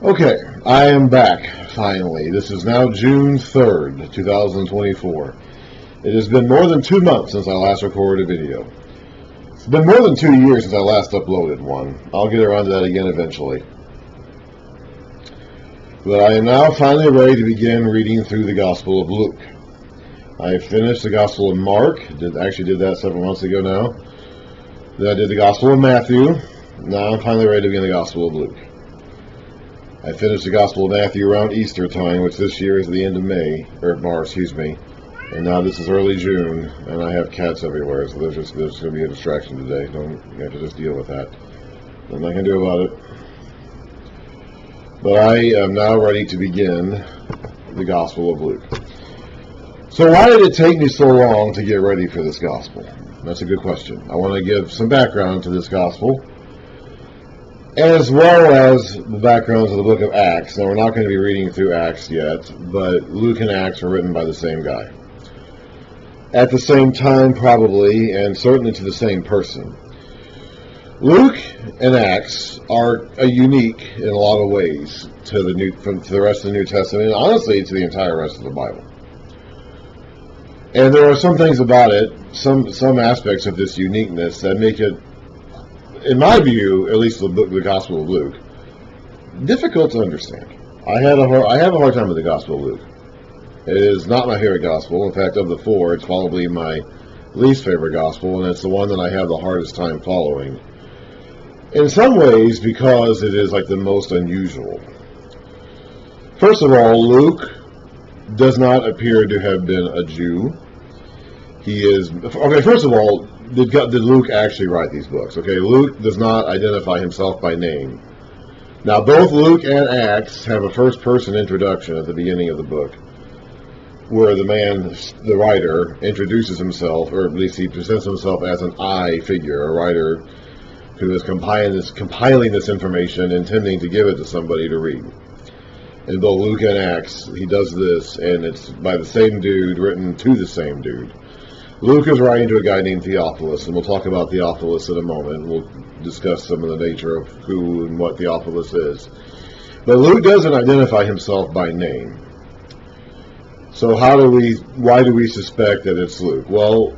Okay, I am back, finally. This is now June 3rd, 2024. It has been more than 2 months since I last recorded a video. It's been more than 2 years since I last uploaded one. I'll get around to that again eventually. But I am now finally ready to begin reading through the Gospel of Luke. I have finished the Gospel of Mark. Actually did that several months ago now. Then I did the Gospel of Matthew. Now I'm finally ready to begin the Gospel of Luke. I finished the Gospel of Matthew around Easter time, which this year is the end of March, and now this is early June, and I have cats everywhere, so there's going to be a distraction today. You have to just deal with that. Nothing I can do about it. But I am now ready to begin the Gospel of Luke. So why did it take me so long to get ready for this Gospel? That's a good question. I want to give some background to this Gospel, as well as the background to the book of Acts. Now, we're not going to be reading through Acts yet, but Luke and Acts are written by the same guy. At the same time, probably, and certainly to the same person. Luke and Acts are unique in a lot of ways to the rest of the New Testament, and honestly to the entire rest of the Bible. And there are some things about it, some aspects of this uniqueness that make it, in my view, at least the Gospel of Luke, difficult to understand. I have a hard time with the Gospel of Luke. It is not my favorite Gospel. In fact, of the four, it's probably my least favorite Gospel, and it's the one that I have the hardest time following. In some ways, because it is like the most unusual. First of all, Luke does not appear to have been a Jew. First of all, did Luke actually write these books? Okay, Luke does not identify himself by name. Now, both Luke and Acts have a first-person introduction at the beginning of the book, where the writer, introduces himself, or at least he presents himself as an I figure, a writer who is compiling this information, intending to give it to somebody to read. In both Luke and Acts, he does this, and it's by the same dude, written to the same dude. Luke is writing to a guy named Theophilus, and we'll talk about Theophilus in a moment. We'll discuss some of the nature of who and what Theophilus is. But Luke doesn't identify himself by name. So why do we suspect that it's Luke? Well,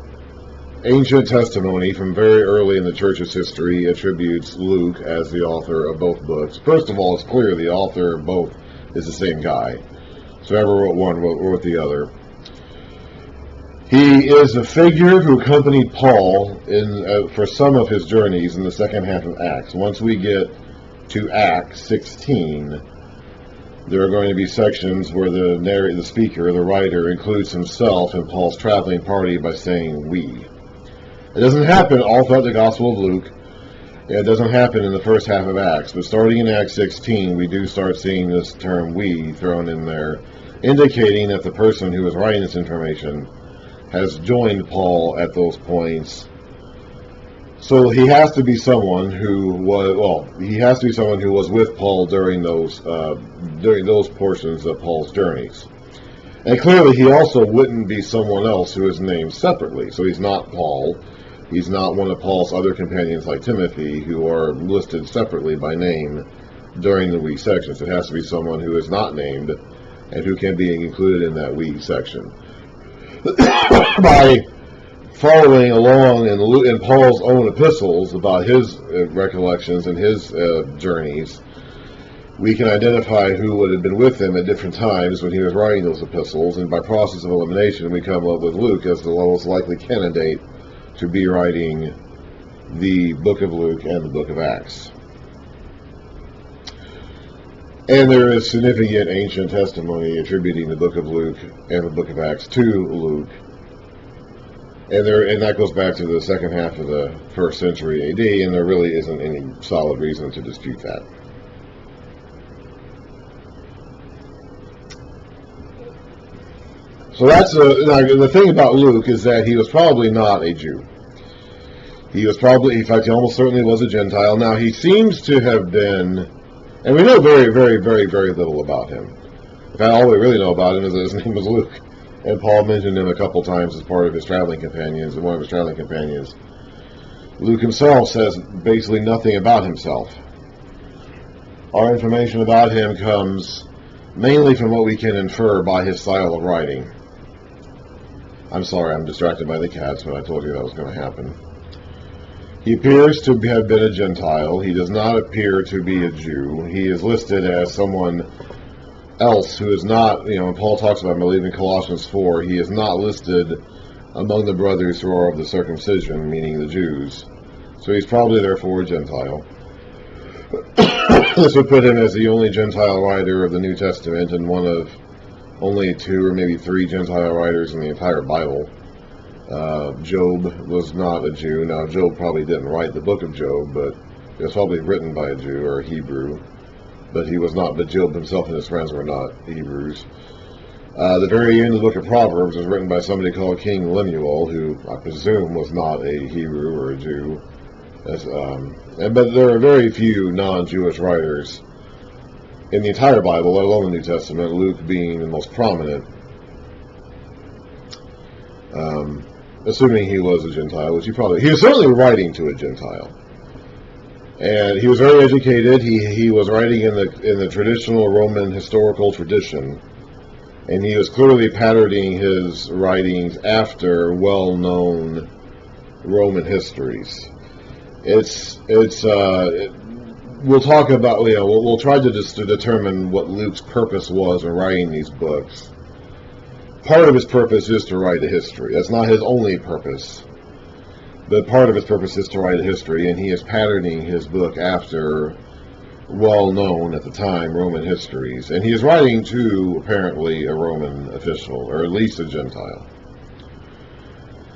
ancient testimony from very early in the church's history attributes Luke as the author of both books. First of all, it's clear the author of both is the same guy. So whoever wrote one wrote the other. He is a figure who accompanied Paul for some of his journeys in the second half of Acts. Once we get to Acts 16, there are going to be sections where the speaker, the writer, includes himself in Paul's traveling party by saying we. It doesn't happen all throughout the Gospel of Luke. It doesn't happen in the first half of Acts, but starting in Acts 16, we do start seeing this term we thrown in there, indicating that the person who is writing this information has joined Paul at those points. So he has to be someone who was with Paul during those portions of Paul's journeys. And clearly he also wouldn't be someone else who is named separately. So he's not Paul. He's not one of Paul's other companions like Timothy, who are listed separately by name during the we sections. It has to be someone who is not named and who can be included in that we section. By following along in Paul's own epistles about his recollections and his journeys, we can identify who would have been with him at different times when he was writing those epistles, and by process of elimination we come up with Luke as the most likely candidate to be writing the book of Luke and the book of Acts. And there is significant ancient testimony attributing the book of Luke and the book of Acts to Luke. And that goes back to the second half of the first century AD, and there really isn't any solid reason to dispute that. So that's the thing about Luke is that he was probably not a Jew. He was probably, in fact, he almost certainly was a Gentile. Now, he seems to have been, and we know very, very, very, very little about him. In fact, all we really know about him is that his name was Luke. And Paul mentioned him a couple times as part of his traveling companions, and one of his traveling companions. Luke himself says basically nothing about himself. Our information about him comes mainly from what we can infer by his style of writing. I'm sorry, I'm distracted by the cats, but I told you that was going to happen. He appears to have been a Gentile. He does not appear to be a Jew. He is listed as someone else who is not, when Paul talks about him, I believe in Colossians 4, he is not listed among the brothers who are of the circumcision, meaning the Jews. So he's probably therefore a Gentile. This would put him as the only Gentile writer of the New Testament and one of only 2 or maybe 3 Gentile writers in the entire Bible. Job was not a Jew. Now, Job probably didn't write the book of Job, but it was probably written by a Jew or a Hebrew. But he was not. But Job himself and his friends were not Hebrews. The very end of the book of Proverbs was written by somebody called King Lemuel, who I presume was not a Hebrew or a Jew. But there are very few non-Jewish writers in the entire Bible, let alone the New Testament, Luke being the most prominent, assuming he was a Gentile, which he was certainly writing to a Gentile. And he was very educated. He was writing in the traditional Roman historical tradition, and he was clearly patterning his writings after well-known Roman histories. We'll talk about, we'll try to just to determine what Luke's purpose was in writing these books. Part of his purpose is to write a history. That's not his only purpose. But part of his purpose is to write a history, and he is patterning his book after well-known, at the time, Roman histories. And he is writing to, apparently, a Roman official, or at least a Gentile.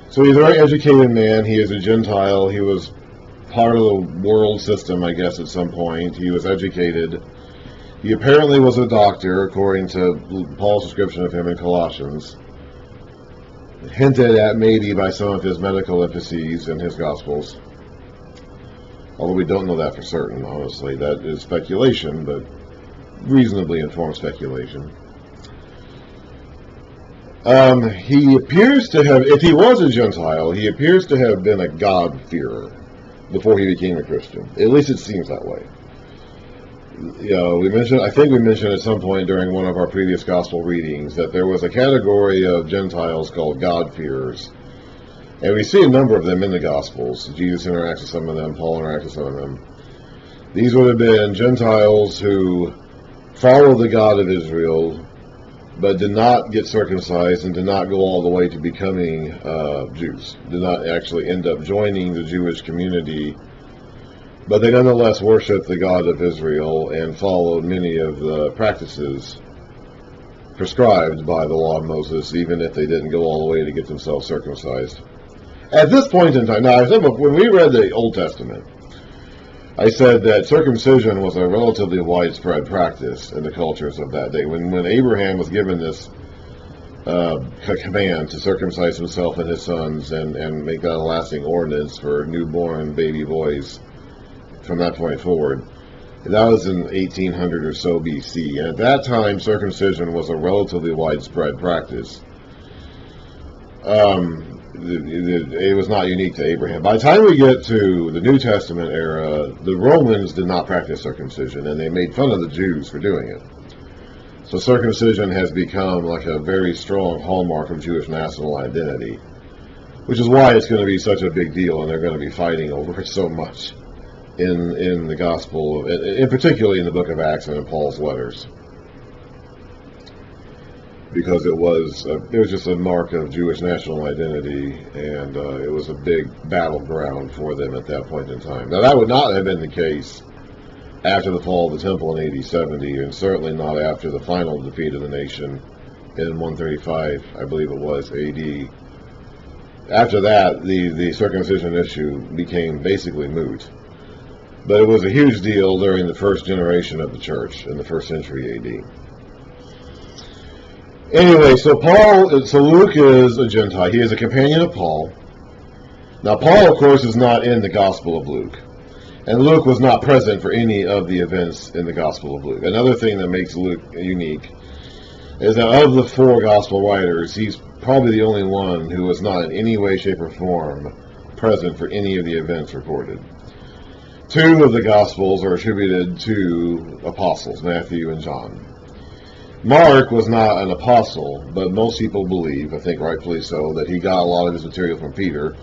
So he's a very educated man. He is a Gentile. He was part of the world system, I guess, at some point. He was educated. He apparently was a doctor, according to Paul's description of him in Colossians. Hinted at maybe by some of his medical emphases in his Gospels. Although we don't know that for certain, honestly. That is speculation, but reasonably informed speculation. He appears to have, if he was a Gentile, he appears to have been a God-fearer before he became a Christian. At least it seems that way. I think we mentioned at some point during one of our previous gospel readings that there was a category of Gentiles called God-fearers. And we see a number of them in the Gospels. Jesus interacts with some of them, Paul interacts with some of them. These would have been Gentiles who followed the God of Israel, but did not get circumcised and did not go all the way to becoming Jews. Did not actually end up joining the Jewish community, but they nonetheless worshiped the God of Israel and followed many of the practices prescribed by the law of Moses, even if they didn't go all the way to get themselves circumcised. At this point in time, now I said when we read the Old Testament, I said that circumcision was a relatively widespread practice in the cultures of that day. When Abraham was given this command to circumcise himself and his sons and make that a lasting ordinance for newborn baby boys from that point forward, that was in 1800 or so BC. And at that time, circumcision was a relatively widespread practice. It was not unique to Abraham. By the time we get to the New Testament era, the Romans did not practice circumcision, and they made fun of the Jews for doing it. So circumcision has become like a very strong hallmark of Jewish national identity, which is why it's going to be such a big deal, and they're going to be fighting over it so much in the Gospel, and particularly in the book of Acts and in Paul's letters. Because it was just a mark of Jewish national identity, and it was a big battleground for them at that point in time. Now, that would not have been the case after the fall of the temple in AD 70, and certainly not after the final defeat of the nation in 135, I believe it was, AD. After that, the circumcision issue became basically moot. But it was a huge deal during the first generation of the church in the first century AD. Anyway, so Luke is a Gentile. He is a companion of Paul. Now, Paul, of course, is not in the Gospel of Luke. And Luke was not present for any of the events in the Gospel of Luke. Another thing that makes Luke unique is that of the 4 Gospel writers, he's probably the only one who was not in any way, shape, or form present for any of the events recorded. Two of the Gospels are attributed to apostles, Matthew and John. Mark was not an apostle, but most people believe, I think rightfully so, that he got a lot of his material from Peter,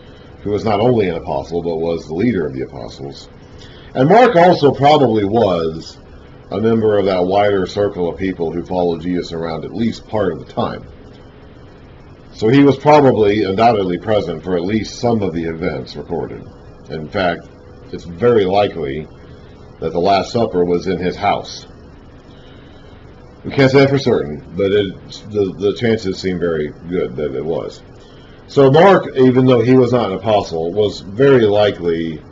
who was not only an apostle, but was the leader of the apostles. And Mark also probably was a member of that wider circle of people who followed Jesus around at least part of the time. So he was probably, undoubtedly present for at least some of the events recorded. In fact, it's very likely that the Last Supper was in his house. We can't say that for certain, but the chances seem very good that it was. So Mark, even though he was not an apostle, was very likely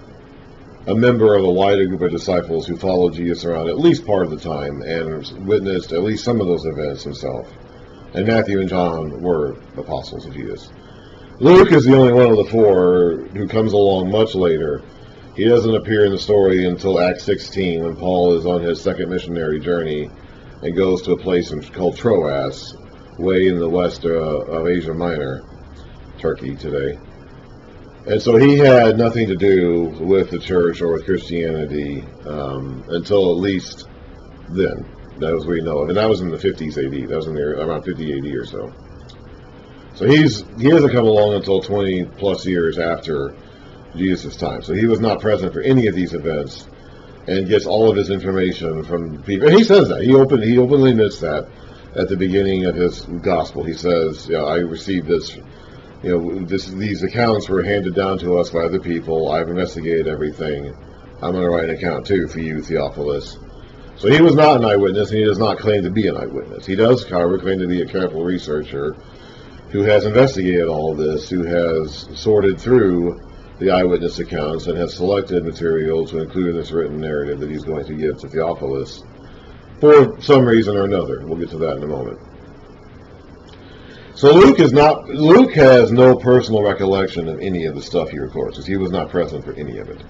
a member of a wider group of disciples who followed Jesus around at least part of the time and witnessed at least some of those events himself. And Matthew and John were apostles of Jesus. Luke is the only one of the four who comes along much later. He doesn't appear in the story until Acts 16, when Paul is on his second missionary journey and goes to a place called Troas, way in the west of Asia Minor, Turkey today. And so he had nothing to do with the church or with Christianity until at least then. That was what we know of. And that was in the 50s AD. That was around 50 AD or so. So he hasn't come along until 20 plus years after Jesus' time. So he was not present for any of these events and gets all of his information from people. And he says that. He openly admits that at the beginning of his gospel. He says, I received this, these accounts were handed down to us by other people. I've investigated everything. I'm going to write an account too for you, Theophilus. So he was not an eyewitness, and he does not claim to be an eyewitness. He does, however, claim to be a careful researcher who has investigated all of this, who has sorted through the eyewitness accounts and has selected material to include in this written narrative that he's going to give to Theophilus for some reason or another. We'll get to that in a moment. So Luke has no personal recollection of any of the stuff he records, because he was not present for any of it.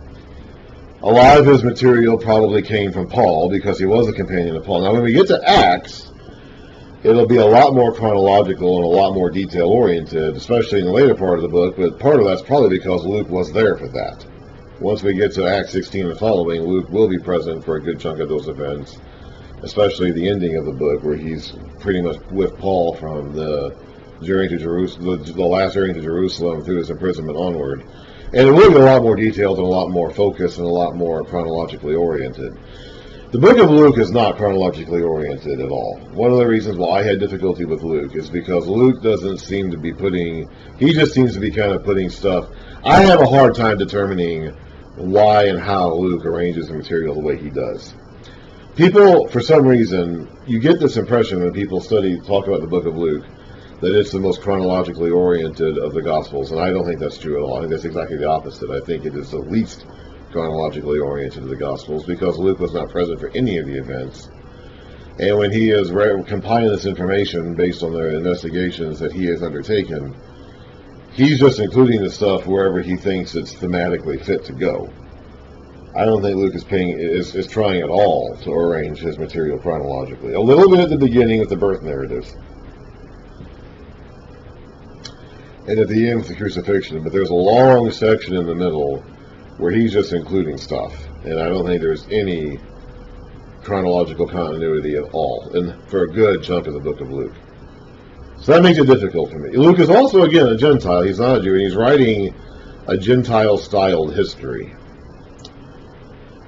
A lot of his material probably came from Paul, because he was a companion of Paul. Now, when we get to Acts, it'll be a lot more chronological and a lot more detail-oriented, especially in the later part of the book, but part of that's probably because Luke was there for that. Once we get to Acts 16 and following, Luke will be present for a good chunk of those events, especially the ending of the book, where he's pretty much with Paul from the journey to Jerusalem, the last journey to Jerusalem through his imprisonment onward. And it will be a lot more detailed and a lot more focused and a lot more chronologically oriented. The book of Luke is not chronologically oriented at all. One of the reasons why I had difficulty with Luke is because Luke doesn't seem to be he just seems to be kind of putting stuff. I have a hard time determining why and how Luke arranges the material the way he does. People, for some reason, you get this impression when people talk about the book of Luke, that it's the most chronologically oriented of the Gospels, and I don't think that's true at all. I think that's exactly the opposite. I think it is the least chronologically oriented of the Gospels, because Luke was not present for any of the events. And when he is compiling this information based on the investigations that he has undertaken, he's just including the stuff wherever he thinks it's thematically fit to go. I don't think Luke is trying at all to arrange his material chronologically. A little bit at the beginning with the birth narratives, and at the end with the crucifixion, but there's a long section in the middle where he's just including stuff, and I don't think there's any chronological continuity at all, and for a good chunk of the book of Luke. So that makes it difficult for me. Luke is also, again, a Gentile. He's not a Jew, and he's writing a Gentile-styled history.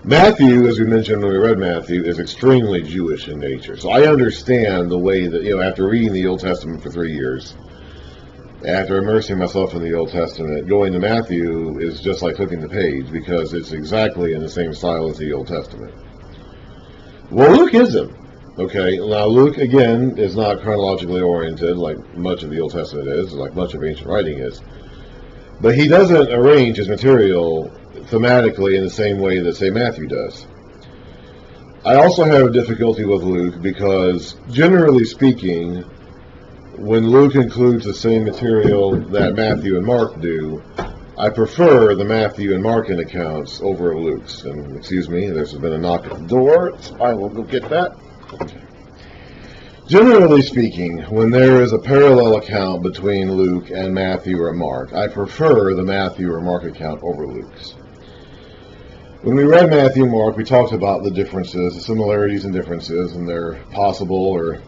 Matthew, as we mentioned when we read Matthew, is extremely Jewish in nature. So I understand the way that, after reading the Old Testament for 3 years, after immersing myself in the Old Testament, going to Matthew is just like flipping the page, because it's exactly in the same style as the Old Testament. Well, Luke isn't. Okay, now Luke, again, is not chronologically oriented like much of the Old Testament is, like much of ancient writing is. But he doesn't arrange his material thematically in the same way that, say, Matthew does. I also have a difficulty with Luke because, generally speaking, when Luke includes the same material that Matthew and Mark do, I prefer the Matthew and Markan accounts over Luke's. And excuse me, there's been a knock at the door. I will go get that. Generally speaking, when there is a parallel account between Luke and Matthew or Mark, I prefer the Matthew or Mark account over Luke's. When we read Matthew and Mark, we talked about the differences, the similarities and differences, and their possible or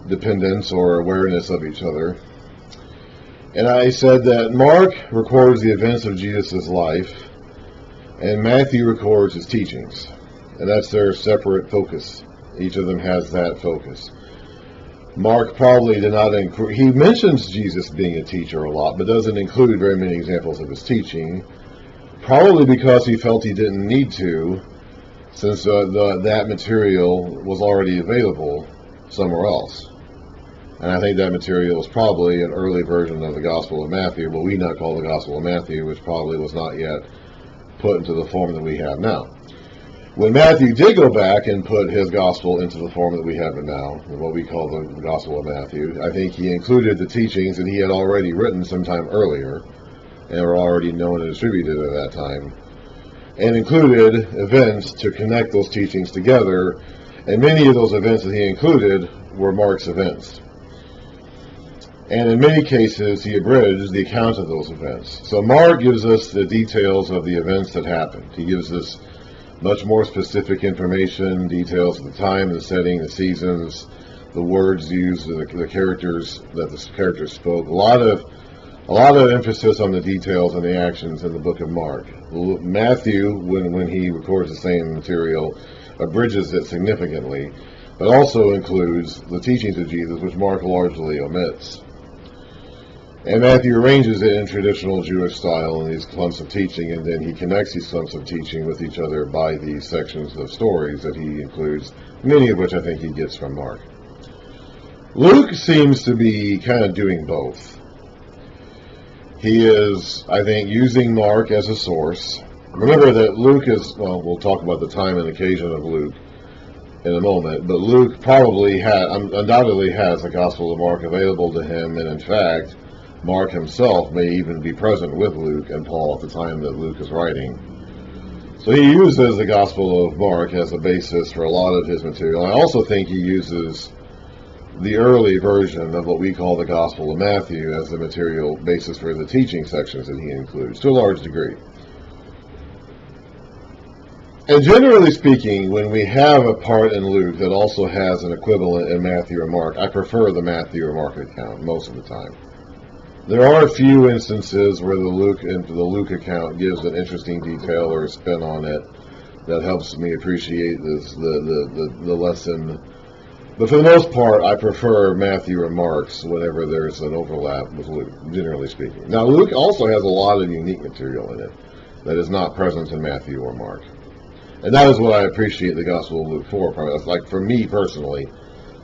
dependence or awareness of each other. And I said that Mark records the events of Jesus' life, and Matthew records his teachings. And that's their separate focus. Each of them has that focus. Mark probably did not include, he mentions Jesus being a teacher a lot, but doesn't include very many examples of his teaching, probably because he felt he didn't need to, since that material was already available somewhere else. And I think that material is probably an early version of the Gospel of Matthew, what we now call the Gospel of Matthew, which probably was not yet put into the form that we have now. When Matthew did go back and put his Gospel into the form that we have it now, what we call the Gospel of Matthew, I think he included the teachings that he had already written sometime earlier, and were already known and distributed at that time, and included events to connect those teachings together, and many of those events that he included were Mark's events. And in many cases, he abridged the account of those events. So Mark gives us the details of the events that happened. He gives us much more specific information, details of the time, the setting, the seasons, the words used, the characters that the characters spoke. A lot of emphasis on the details and the actions in the book of Mark. Matthew, when he records the same material, abridges it significantly, but also includes the teachings of Jesus, which Mark largely omits. And Matthew arranges it in traditional Jewish style in these clumps of teaching, and then he connects these clumps of teaching with each other by these sections of stories that he includes, many of which I think he gets from Mark. Luke seems to be kind of doing both. He is, I think, using Mark as a source. Remember that Luke is, well, we'll talk about the time and occasion of Luke in a moment, but Luke probably undoubtedly has the Gospel of Mark available to him, and in fact, Mark himself may even be present with Luke and Paul at the time that Luke is writing. So he uses the Gospel of Mark as a basis for a lot of his material. I also think he uses the early version of what we call the Gospel of Matthew as the material basis for the teaching sections that he includes, to a large degree. And generally speaking, when we have a part in Luke that also has an equivalent in Matthew or Mark, I prefer the Matthew or Mark account most of the time. There are a few instances where the Luke account gives an interesting detail or a spin on it that helps me appreciate the lesson. But for the most part, I prefer Matthew or Mark's whenever there's an overlap with Luke, generally speaking. Now, Luke also has a lot of unique material in it that is not present in Matthew or Mark. And that is what I appreciate the Gospel of Luke for. That's like, for me personally,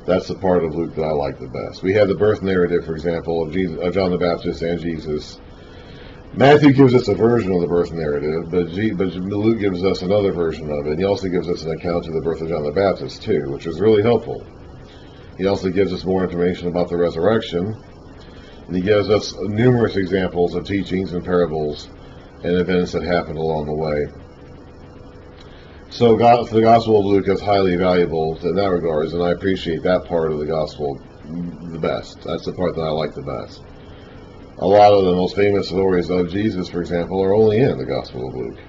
that's the part of Luke that I like the best. We have the birth narrative, for example, of John the Baptist and Jesus. Matthew gives us a version of the birth narrative, but Luke gives us another version of it. He also gives us an account of the birth of John the Baptist, too, which is really helpful. He also gives us more information about the resurrection, and he gives us numerous examples of teachings and parables and events that happened along the way. So the Gospel of Luke is highly valuable in that regard, and I appreciate that part of the Gospel the best. That's the part that I like the best. A lot of the most famous stories of Jesus, for example, are only in the Gospel of Luke.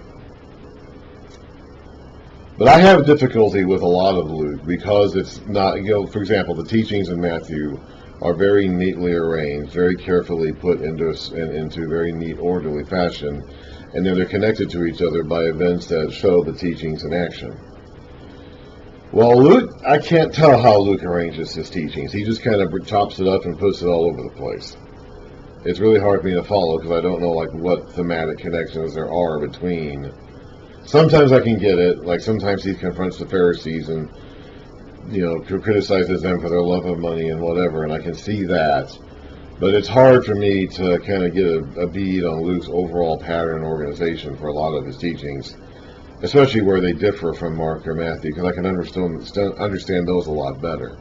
But I have difficulty with a lot of Luke because it's not, for example, the teachings in Matthew are very neatly arranged, very carefully put into very neat, orderly fashion, and then they're connected to each other by events that show the teachings in action. Well, Luke, I can't tell how Luke arranges his teachings. He just kind of chops it up and puts it all over the place. It's really hard for me to follow because I don't know what thematic connections there are between. Sometimes I can get it, like sometimes he confronts the Pharisees and criticizes them for their love of money and whatever, and I can see that. But it's hard for me to kind of get a bead on Luke's overall pattern and organization for a lot of his teachings, especially where they differ from Mark or Matthew, because I can understand those a lot better.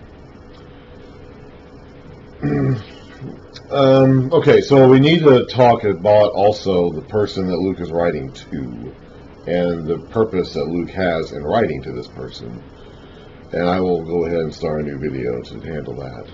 Okay, so we need to talk about also the person that Luke is writing to and the purpose that Luke has in writing to this person. And I will go ahead and start a new video to handle that.